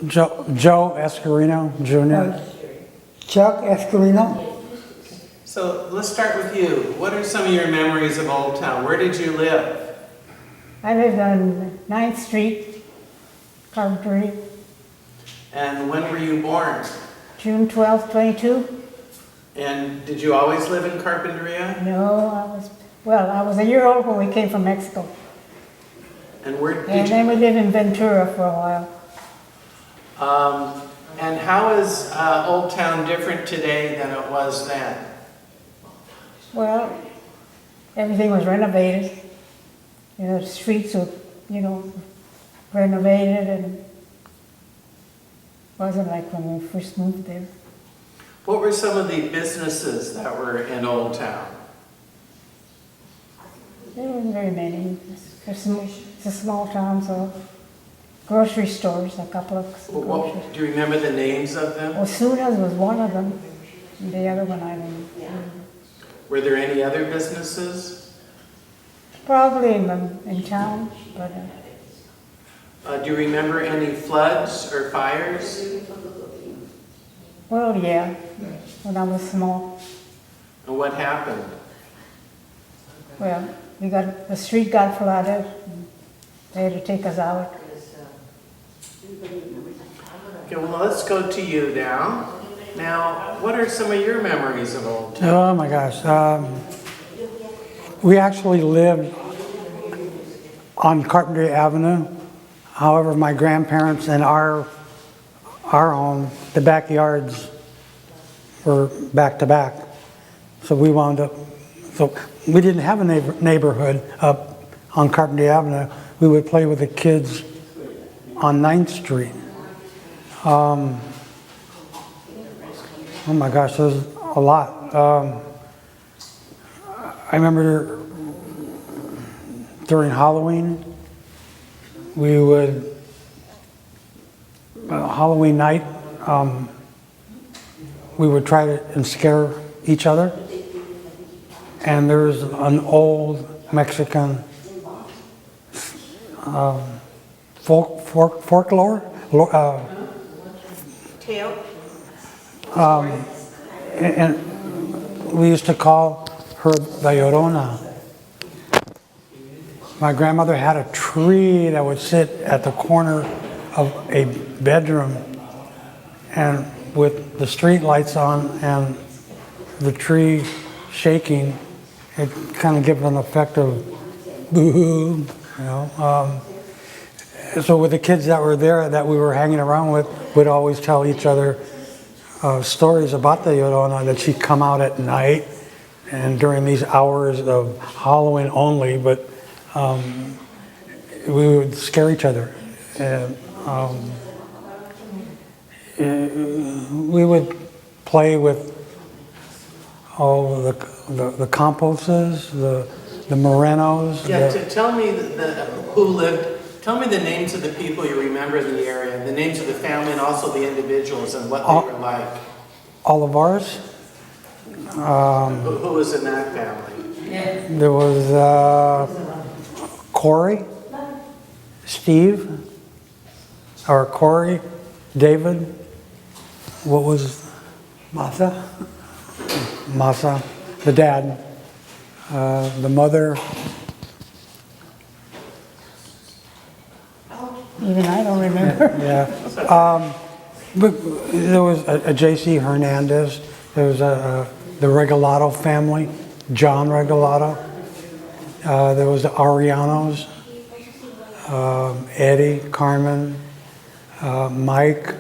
Joe Escareno Jr. Chuck Escareno. So let's start with you. What are some of your memories of Old Town? Where did you live? I lived on 9th Street, Carpentry, And when were you born? June 12th, 22. And did you always live in Carpinteria? No, I was a year old when we came from Mexico. And where And did you? then we lived in Ventura for a while. And how is Old Town different today than it was then? Well, everything was renovated. You know, the streets were, renovated, and it wasn't like when we first moved there. What were some of the businesses that were in Old Town? There weren't very many. It's a small town, so grocery stores, a couple of grocery Do you remember the names of them? Well, Suna's was one of them, and the other one I don't know. Were there any other businesses? Probably in town, but Do you remember any floods or fires? well, yeah, when I was small. And what happened? Well, the street got flooded. And they had to take us out. Okay, well, let's go to you now. Now, what are some of your memories of Old Town? Oh my gosh. We actually lived on Carpentry Avenue. However, my grandparents and our home, the backyards were back to back. So we we didn't have a neighborhood up on Carpentry Avenue. We would play with the kids on 9th Street. Oh my gosh, there's a lot. I remember during Halloween, we would, Halloween night, we would try to scare each other. And there's an old Mexican folklore, Tale? and we used to call her the Llorona. My grandmother had a tree that would sit at the corner of a bedroom, and with the street lights on and the tree shaking, it kind of gives an effect of boo-hoo, So with the kids that were there, that we were hanging around with, we'd always tell each other stories about the Llorona, that she'd come out at night and during these hours of Halloween only, but we would scare each other. And we would play with the Camposes, the Morenos. Yeah, tell me who lived. Tell me the names of the people you remember in the area, the names of the family, and also the individuals and what they were like. All of ours. Who was in that family? There was Corey, Steve, or Corey, David. What was Masa. Masa, the dad, the mother. Even I don't remember. Yeah. But there was a Jessie Hernandez. There was the Regalado family, John Regalado. There was the Arianos, Eddie, Carmen, Mike,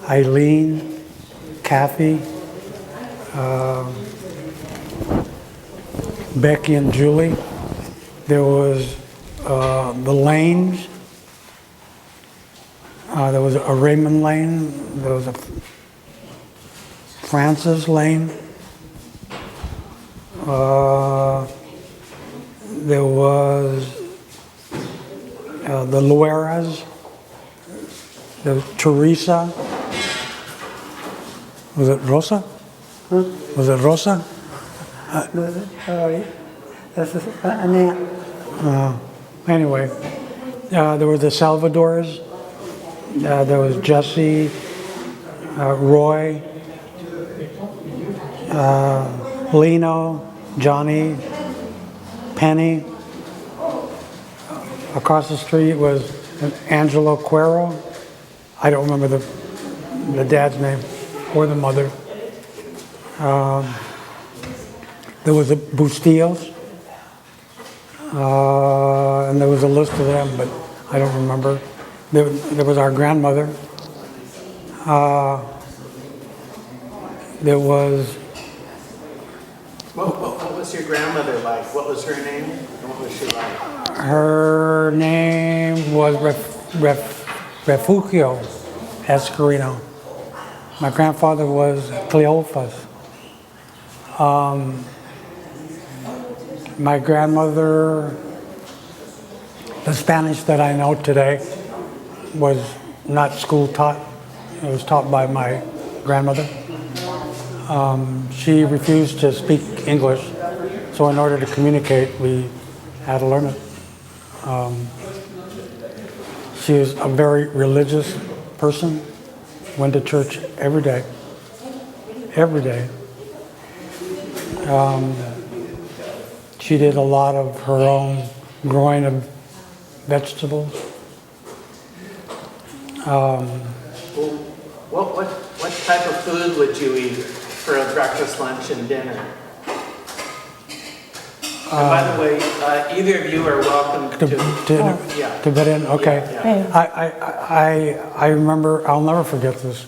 Eileen, Kathy, Becky and Julie. There was the Lanes. There was a Raymond Lane. There was a Francis Lane. There was the Lueras. There was Teresa. Was it Rosa? Huh? Was it Rosa? That's an aunt. Anyway, there were the Salvadors. There was Jessie, Roy, Lino, Johnny, Penny. Across the street was Angelo Cuero. I don't remember the dad's name or the mother. There was a Bustillos, and there was a list of them, but I don't remember. There was our grandmother. There was, What was your grandmother like? What was her name? And what was she like? her name was Refugio Escareno. My grandfather was Cleophas. My grandmother, the Spanish that I know today was not school taught. It was taught by my grandmother. She refused to speak English, so in order to communicate, we had to learn it. She was a very religious person, went to church every day. Every day. She did a lot of her own growing of vegetables. What type of food would you eat for a breakfast, lunch, and dinner? And by the way, either of you are welcome to. Yeah. To bed in, okay. Yeah. I remember, I'll never forget this.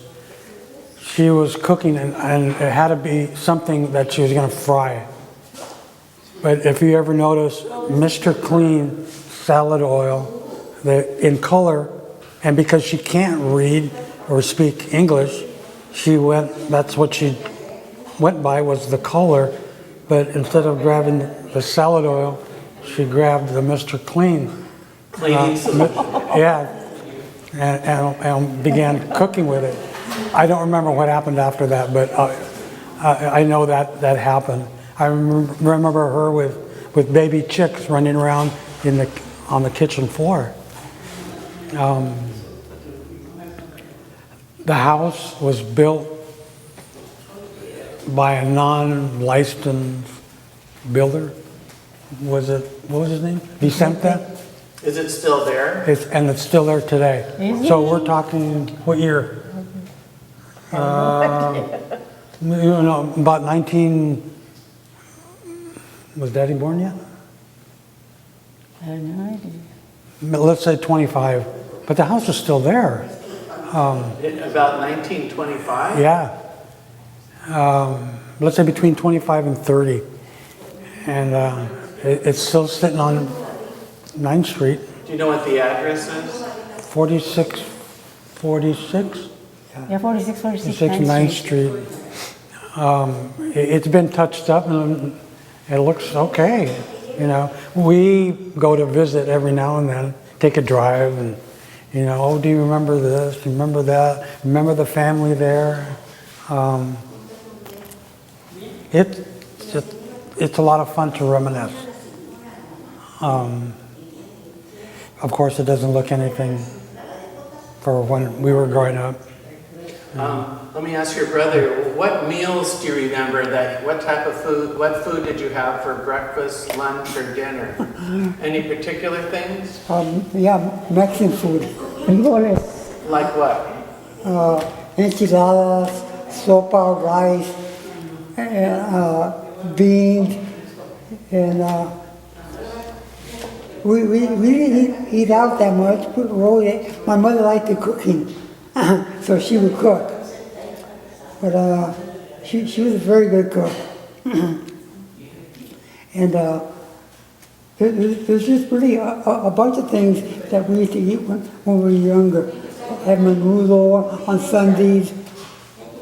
She was cooking and it had to be something that she was going to fry. But if you ever notice, Mr. Clean salad oil, in color, and because she can't read or speak English, that's what she went by, was the color. But instead of grabbing the salad oil, she grabbed the Mr. Clean. Cleaning solution. Yeah, and began cooking with it. I don't remember what happened after that, but I know that happened. I remember her with baby chicks running around on the kitchen floor. The house was built by a non-licensed builder. What was his name? Vicente? Is it still there? And it's still there today. So we're talking, what year? About 19, was Daddy born yet? I have no idea. Let's say 25, but the house is still there. About 1925? Yeah. Let's say between 25 and 30. And it's still sitting on 9th Street. Do you know what the address is? 46? Yeah, 46, 9th Street. It's been touched up and it looks okay. You know, we go to visit every now and then, take a drive, and oh, do you remember this? Do you remember that? Remember the family there? It's a lot of fun to reminisce. Of course, it doesn't look anything for when we were growing up. Let me ask your brother, what meals do you remember what food did you have for breakfast, lunch, or dinner? Any particular things? Yeah, Mexican food. Frijoles. Like what? Enchiladas, sopa, rice, and beans, and we didn't eat out that much. My mother liked the cooking, so she would cook. But she was a very good cook. And there's just really a bunch of things that we used to eat when we were younger. Had menudo on Sundays.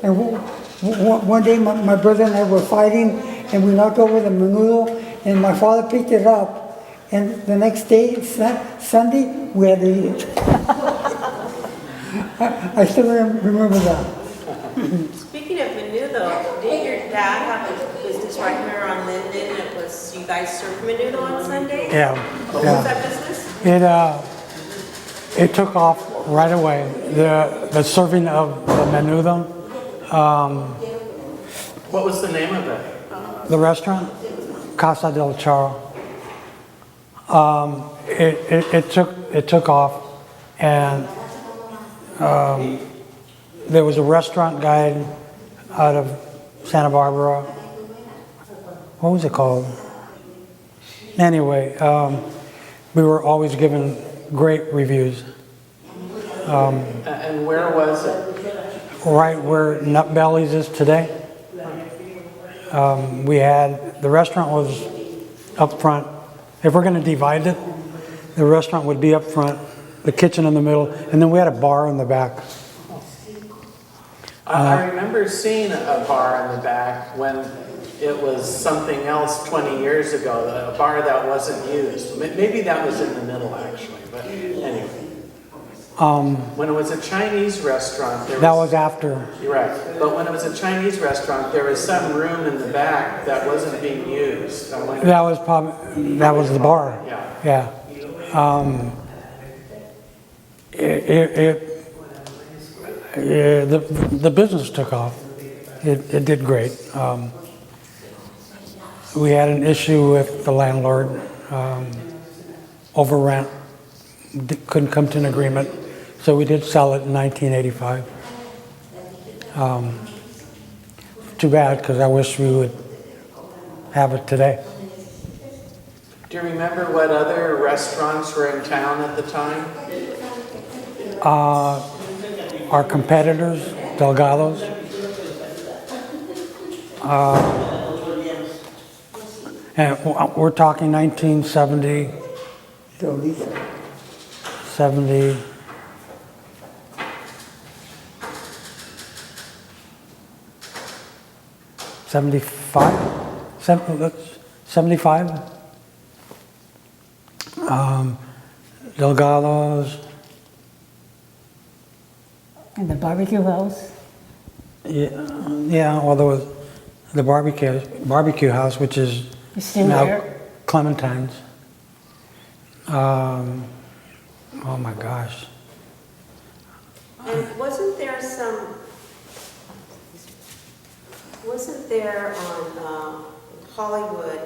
And one day my brother and I were fighting, and we knocked over the menudo, and my father picked it up. And the next day, Sunday, we had to eat it. I still remember that. Speaking of menudo, did your dad have a business right here on Linden? It was, you guys served menudo on Sunday? Yeah. What was that business? It took off right away. The serving of the menudo, What was the name of it? the restaurant, Casa del Charro. It took off, and there was a restaurant guide out of Santa Barbara. What was it called? Anyway, we were always given great reviews. And where was it? Right where Nut Bellies is today. The restaurant was up front. If we're going to divide it, the restaurant would be up front, the kitchen in the middle, and then we had a bar in the back. I remember seeing a bar in the back when it was something else 20 years ago, a bar that wasn't used. Maybe that was in the middle, actually, but anyway. When it was a Chinese restaurant, That was after. You're right. But when it was a Chinese restaurant, there was some room in the back that wasn't being used. That was the bar. Yeah. Yeah. The business took off. It did great. We had an issue with the landlord over rent. Couldn't come to an agreement, so we did sell it in 1985. Too bad, because I wish we would have it today. Do you remember what other restaurants were in town at the time? Our competitors, Delgado's. And we're talking 1970, 70, 75? 75? Delgado's. And the barbecue house. Yeah, well, there was the barbecue house, which is It's still now there. Clementine's. Oh my gosh. And wasn't there on Hollywood,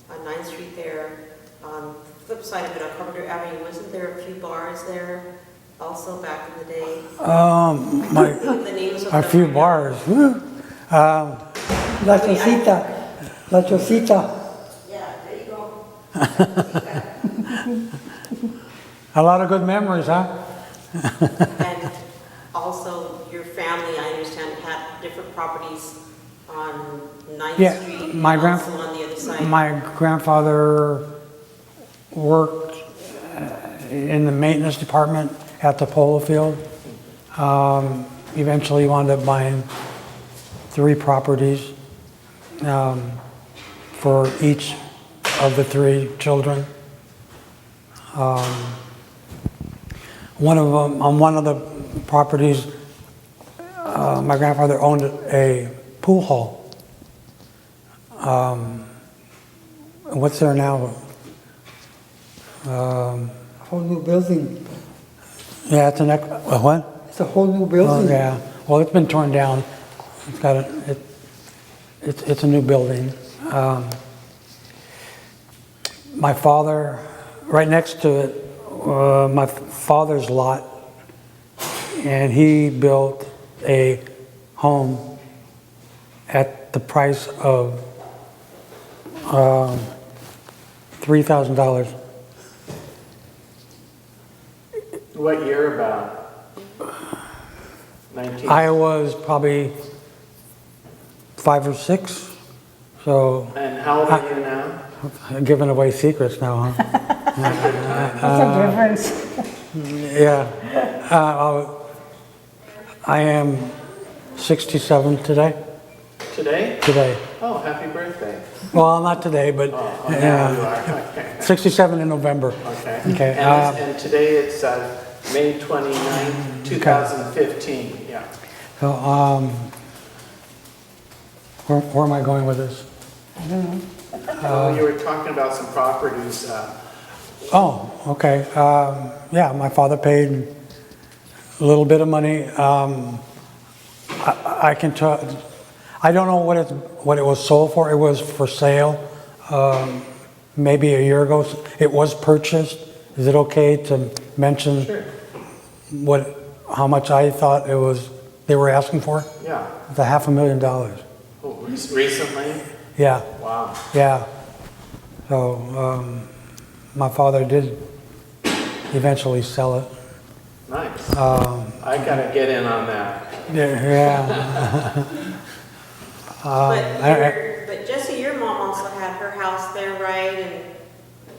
on 9th Street there, on the flip side of it, on Carpenter Avenue, wasn't there a few bars there also back in the day? My, The names of a them few right now. bars. Woo. La Chocita, La Chocita. A lot of good memories, huh? And also, your family, I understand, had different properties on 9th Yeah, Street, my and also on the other side. My grandfather worked in the maintenance department at the polo field. Eventually wound up buying 3 properties for each of the 3 children. One of the properties, my grandfather owned a pool hall. What's there now? Whole new building. Yeah, it's what? It's a whole new Oh, building. yeah. Well, it's been torn down. It's a new building. My father, right next to it, my father's lot, and he built a home at the price of $3,000. What year about? 19? I was probably 5 or 6, so And how old are you now? I'm giving away secrets now, huh? What's the difference? Yeah. I am 67 today. Today? Today. Oh, happy birthday. Well, not today, but Oh, now you are. Okay. 67 in November. Okay. Okay, And today it's May 29th, 2015. Yeah. So, where am I going with this? I don't know. Well, you were talking about some properties. Oh, okay. Yeah, my father paid a little bit of money. I can tell, I don't know what it was sold for. It was for sale, maybe a year ago. It was purchased. Is it okay to mention Sure. how much I thought they were asking for? Yeah. It's $500,000. Oh, recently? Yeah, Wow. yeah. So, my father did eventually sell it. Nice. I gotta get in on that. Yeah. But Jessie, your mom also had her house there, right? And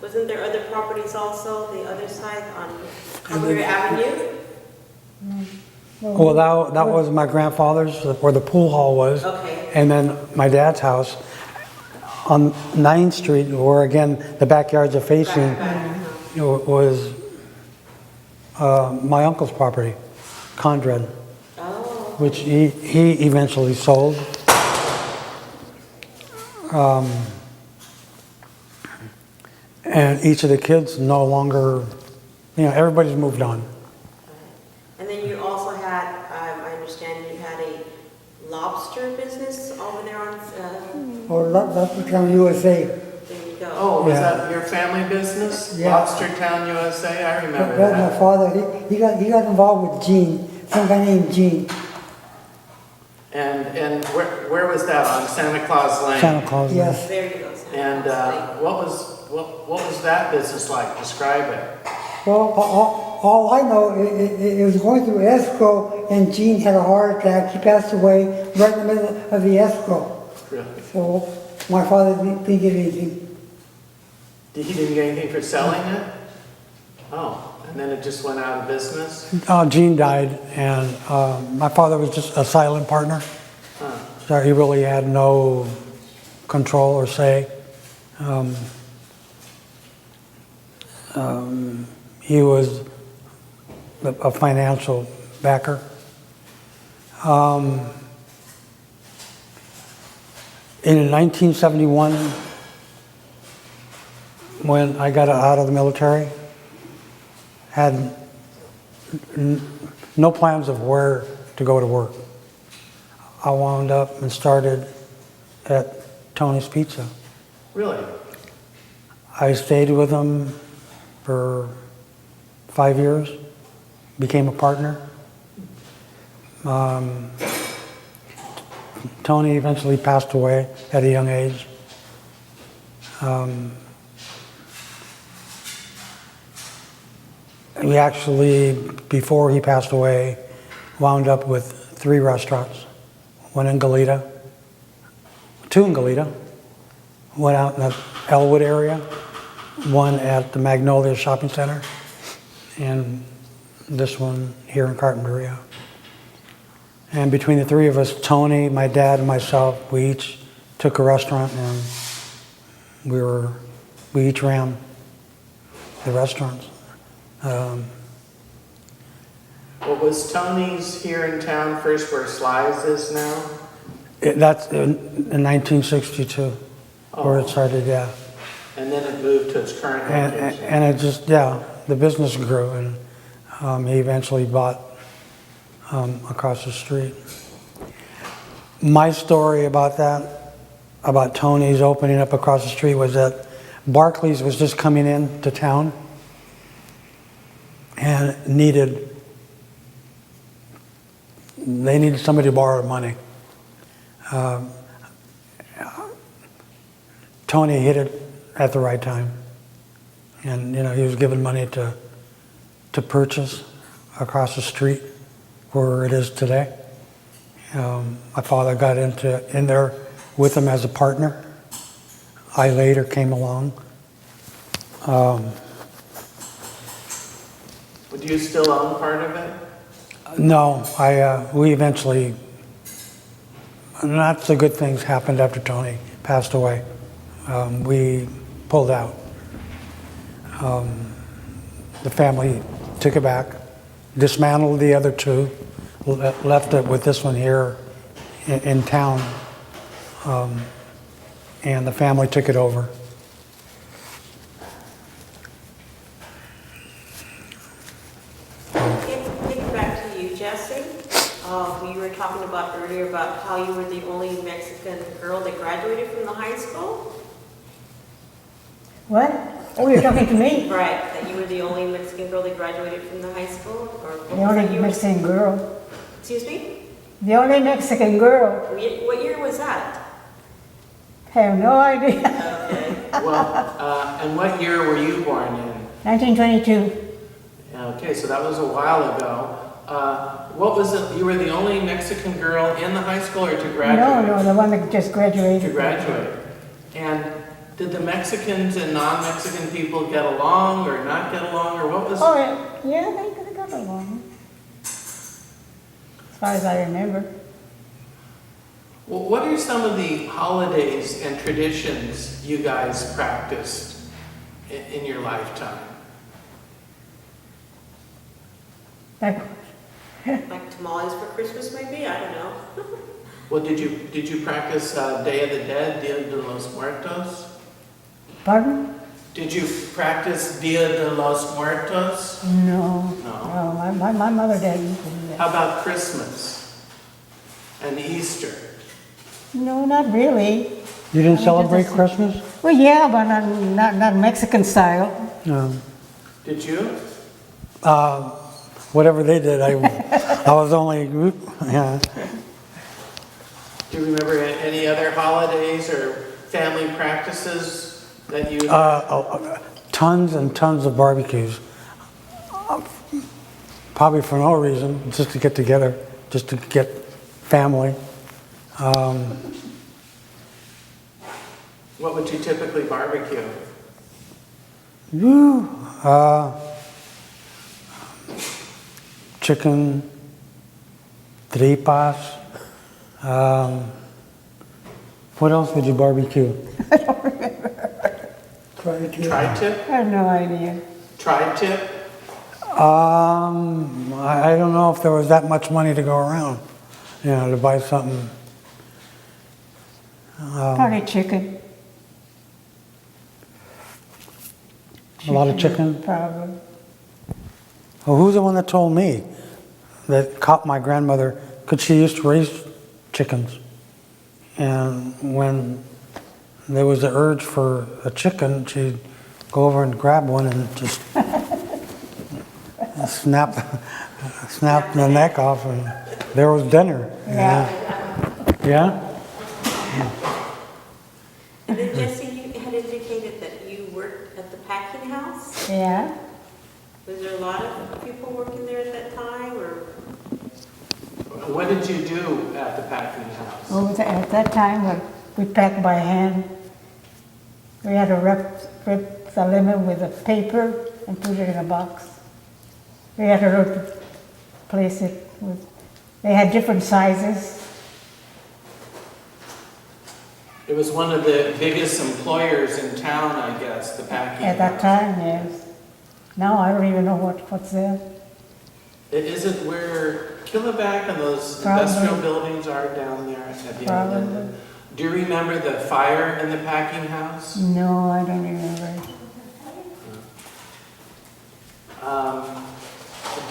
wasn't there other properties also, the other side on Carpenter Avenue? Well, that was my grandfather's, where the pool hall was. Okay. And then my dad's house on 9th Street, where again, the backyards are facing, was my uncle's property, Conrad, Oh, which he eventually sold. And each of the kids no longer, everybody's moved on. and then you also had, I understand you had a lobster business over there on, Or Lobster Town, USA. there you go. Oh, was Yeah. that your family business? Yeah. Lobster Town, USA? I remember That's my that. father. He got involved with Gene, some guy named Gene. And where was that, on Santa Claus Lane? Santa Claus. Yes. There you go. Santa And Claus. what was that business like? Describe it. Well, all I know, it was going through escrow, and Gene had a heart attack. He passed away right in the middle of the escrow. Really? So my father didn't get anything. He didn't get anything for selling it? Oh, and then it just went out of business? Gene died, and my father was just a silent partner. Huh. So he really had no control or say. He was a financial backer. In 1971, when I got out of the military, had no plans of where to go to work. I wound up and started at Tony's Pizza. Really? I stayed with him for 5 years, became a partner. Tony eventually passed away at a young age. We actually, before he passed away, wound up with 3 restaurants. One in Goleta, 2 in Goleta, one out in the Elwood area, one at the Magnolia Shopping Center, and this one here in Carpinteria. And between the 3 of us, Tony, my dad, and myself, we each took a restaurant, and we each ran the restaurants. Well, was Tony's here in town first where Sly's is now? That's in 1962, where it started, yeah. And then it moved to its current location? And it just, yeah, the business grew, and he eventually bought across the street. My story about that, about Tony's opening up across the street, was that Barclays was just coming into town and needed somebody to borrow money. Tony hit it at the right time, and he was given money to purchase across the street where it is today. My father got in there with him as a partner. I later came along. Would you still own part of it? No, we eventually, not so good things happened after Tony passed away. We pulled out. The family took it back, dismantled the other 2, left it with this one here in town, and the family took it over. Jessie. You were talking about earlier about how you were the only Mexican girl that graduated from the high school. What? Oh, you're talking to me? Right, that you were the only Mexican girl that graduated from the high school? Or what The was that only year? Mexican girl. Excuse me? The only Mexican girl. What year was that? Have no idea. Okay. Well, and what year were you born in? 1922. Okay, so that was a while ago. What was it? You were the only Mexican girl in the high school or to graduate? No, the one that just To graduated. graduate. And did the Mexicans and non-Mexican people get along or not get along, or what was? Oh, yeah, they could have got along. As far as I remember. Well, what are some of the holidays and traditions you guys practiced in your lifetime? Like, Like tamales for Christmas, maybe? I don't know. Well, did you practice Day of the Dead, Dia de los Muertos? pardon? Did you practice Dia de los Muertos? No. No. No, my mother didn't do that. How about Christmas and Easter? No, not really. You didn't I celebrate just- Christmas? Well, yeah, but not Mexican style. No. Did you? Whatever they did, I was only, yeah. Do you remember any other holidays or family practices that you? Tons and tons of barbecues. Probably for no reason, just to get together, just to get family. What would you typically barbecue? Chicken, tripas. What else would you barbecue? Tri-tip? I have no idea. Tri-tip? I don't know if there was that much money to go around, to buy something. Probably chicken. A lot of chicken. Probably. Well, who's the one that told me that caught my grandmother, because she used to raise chickens. And when there was the urge for a chicken, she'd go over and grab one and just snap the neck off, and there was dinner. Yeah. Yeah? And then Jessie, you had indicated that you worked at the packing house. Yeah. Was there a lot of people working there at that time, or? What did you do at the packing house? At that time, we packed by hand. We had to rip the lemon with a paper and put it in a box. We had to place it with, they had different sizes. It was one of the biggest employers in town, I guess, the packing At that house. time, yes. Now I don't even know what's there. Is it where Killaback and those Probably. industrial buildings are down there at the end of Probably. Linden? Do you remember the fire in the packing house? No, I don't remember.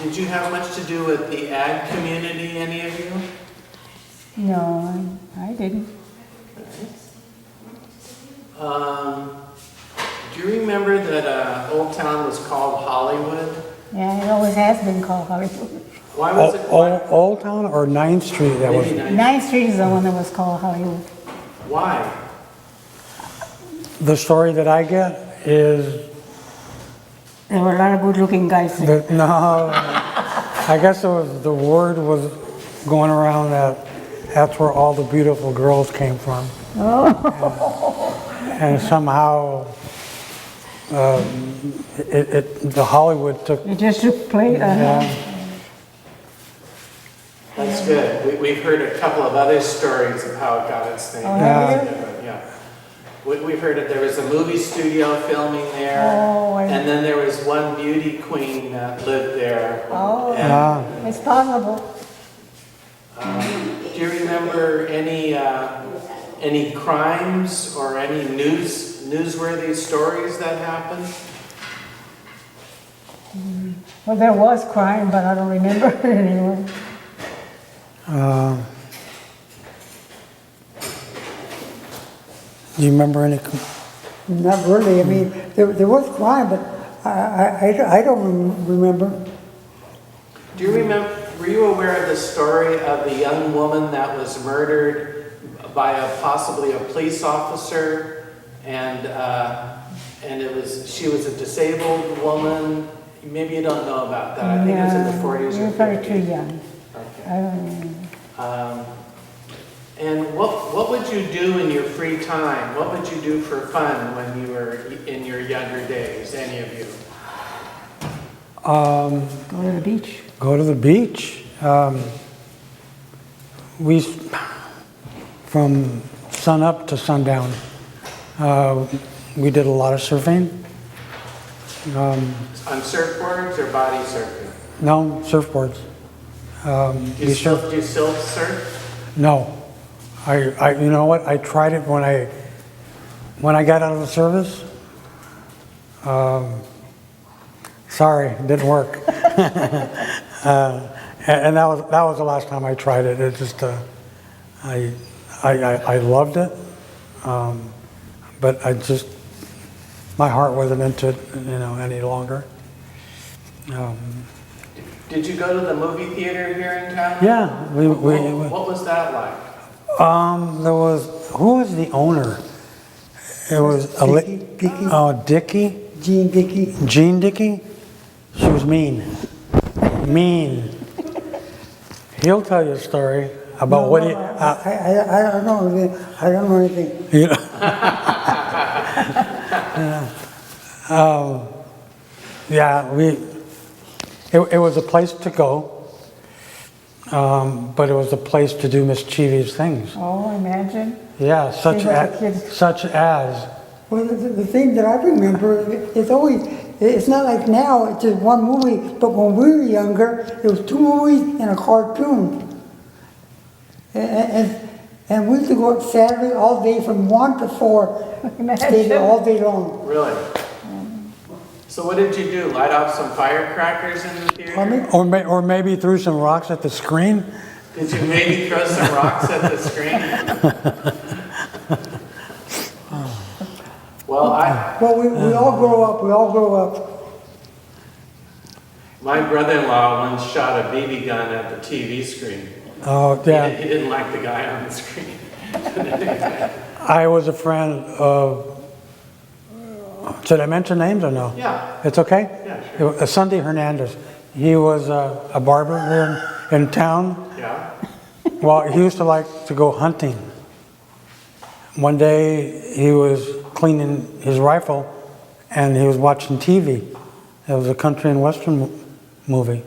Did you have much to do with the ag community, any of you? No, I didn't. Do you remember that Old Town was called Hollywood? Yeah, it always has been called Hollywood. Why was it called? Old Town or 9th Street? That was. Maybe 9th Street is the one that was called Hollywood. Why? The story that I get is There were a lot of good-looking guys there. that, no, I guess it was, the word was going around that that's where all the beautiful girls came from. And somehow, the Hollywood took, It just took place. That's good. We've heard a couple of other stories of how it got its name. Oh, have Yeah. We've heard that there was a movie studio filming there, Oh, and then there was one beauty queen that lived there. Oh. And, It's possible. do you remember any crimes or any newsworthy stories that happened? Well, there was crime, but I don't remember it anymore. Do you remember any? Not really. I mean, there was crime, but I don't remember. Do you remember, were you aware of the story of the young woman that was murdered by possibly a police officer? And she was a disabled woman. Maybe you don't know about that. I think it was in the 40s You're or probably 50s. too young. Okay. I don't remember. And what would you do in your free time? What would you do for fun when you were in your younger days, any of you? Go to the beach. Go to the beach. From sun up to sundown, we did a lot of surfing. On surfboards or body surfing? No, surfboards. Do you still surf? No, you know what? I tried it when I got out of the service. Sorry, it didn't work. And that was the last time I tried it. It just I loved it, but my heart wasn't into it, any longer. Did you go to the movie theater here in town? Yeah, What was that like? who was the owner? It was Dickie. Dickie. Jean Dickie. Jean Dickie. She was mean. Mean. He'll tell you a story about what he. I don't know. I don't know anything. You know. Yeah, it was a place to go, but it was a place to do mischievous things. Oh, imagine. Yeah, such Seems like the kids- as. Well, the thing that I remember, it's not like now, it's just one movie, but when we were younger, it was two movies and a cartoon. And we used to go out Saturday all day from 1 to 4, stay there all day long. Really? So what did you do? Light off some firecrackers in the theater? Pardon me? Or maybe threw some rocks at the screen. Did you maybe throw some rocks at the screen? Well, Well, we all grow up, my brother-in-law once shot a BB gun at the TV screen. Oh, yeah. He didn't like the guy on the screen. I was a friend of. Should I mention names or no? Yeah. It's okay? Yeah, sure. Sunday Hernandez. He was a barber here in town. Yeah. Well, he used to like to go hunting. One day he was cleaning his rifle and he was watching TV. It was a country and western movie.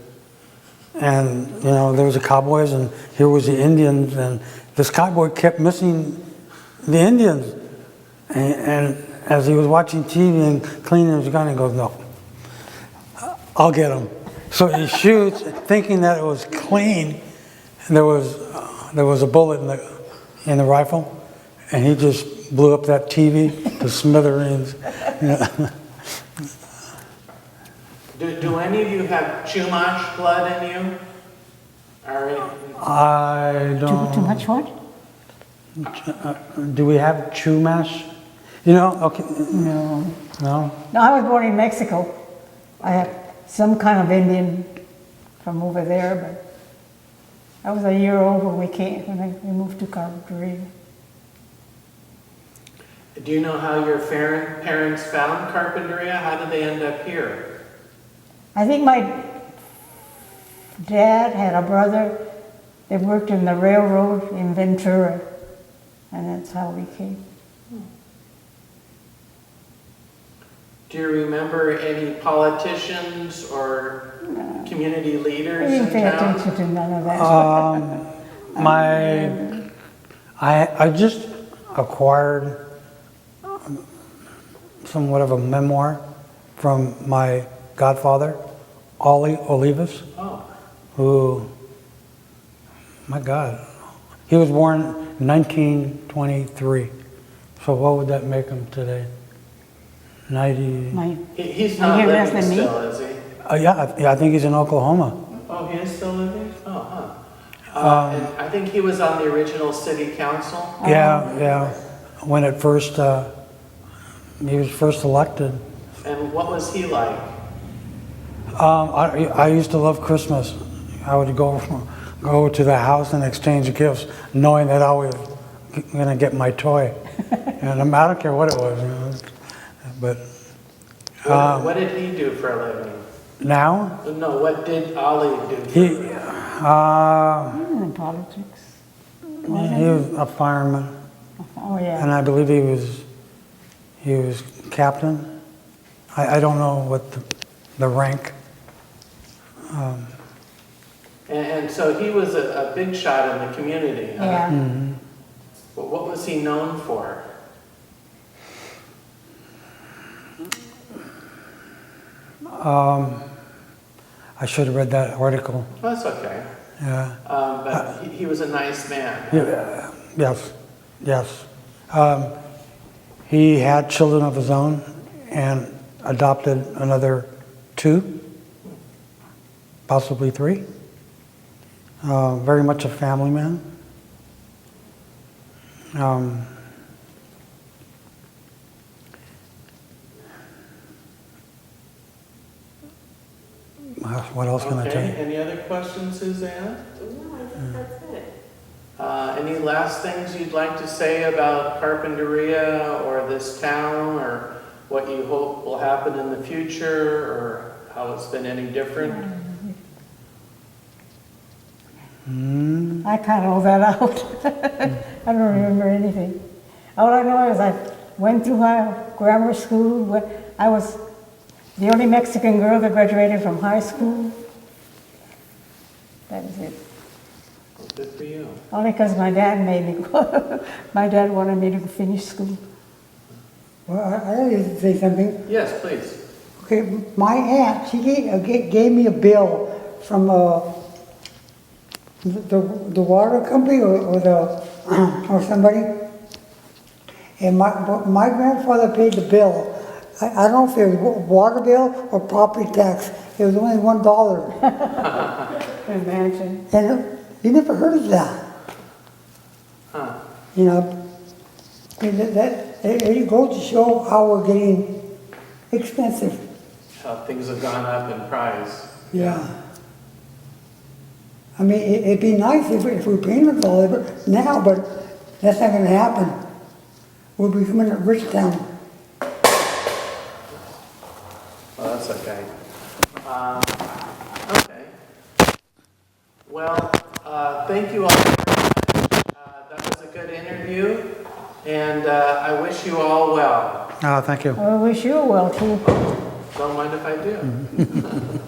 And, there was the cowboys and here was the Indians, and this cowboy kept missing the Indians. And as he was watching TV and cleaning his gun, he goes, "No, I'll get him." So he shoots, thinking that it was clean. And there was a bullet in the rifle, and he just blew up that TV to smithereens. Do any of you have Chumash blood in you? I don't. Too much what? Do we have Chumash? Okay. No. No. No, I was born in Mexico. I have some kind of Indian from over there, but I was a year old when we moved to Carpinteria. Do you know how your parents found Carpinteria? How did they end up here? I think my dad had a brother that worked in the railroad in Ventura, and that's how we came. Do you remember any politicians or community I leaders didn't in pay town? attention to none of that. I just acquired somewhat of a memoir from my godfather, Ollie Olivas, Oh, who, my God, he was born in 1923. So what would that make him today? 90. he's Are not you less living than me? still, is he? Yeah, I think he's in Oklahoma. Oh, he is still living? Oh, huh. And I think he was on the original city council. Yeah, when it first, he was first elected. And what was he like? I used to love Christmas. I would go to the house and exchange gifts, knowing that I was gonna get my toy. And I don't care what it was, you know. But What did he do for a living? now, No, what did Ollie do for a he, living? He was in politics. he was a fireman, Oh, yeah. and I believe he was captain. I don't know what the rank. And so he was a big shot in the community, huh? Yeah. But what was he known for? I should have read that article. Well, that's okay. Yeah. But he was a nice man. Yes. He had children of his own and adopted another 2, possibly 3. Very much a family man. What else can I tell Okay, you? any other questions, Suzanne? No, I think that's it. Any last things you'd like to say about Carpinteria or this town, or what you hope will happen in the future, or how it's been any different? I cut all that out. I don't remember anything. All I know is I went through grammar school. I was the only Mexican girl that graduated from high school. That is it. Well, good for you. Only because my dad made me go. My dad wanted me to finish school. Well, I gotta say something. Yes, please. Okay, my aunt, she gave me a bill from the water company or or somebody, and my grandfather paid the bill. I don't know if it was water bill or property tax. It was only $1, Imagine. and you never heard of that. Huh. You know, it goes to show how we're getting expensive. How things have gone up in price. Yeah. I mean, it'd be nice if we painted all of it now, but that's not gonna happen. We're becoming a rich town. Well, that's okay. Okay. Well, thank you all very much. That was a good interview, and I wish you all well. Thank you. I wish you well too. Don't mind if I do.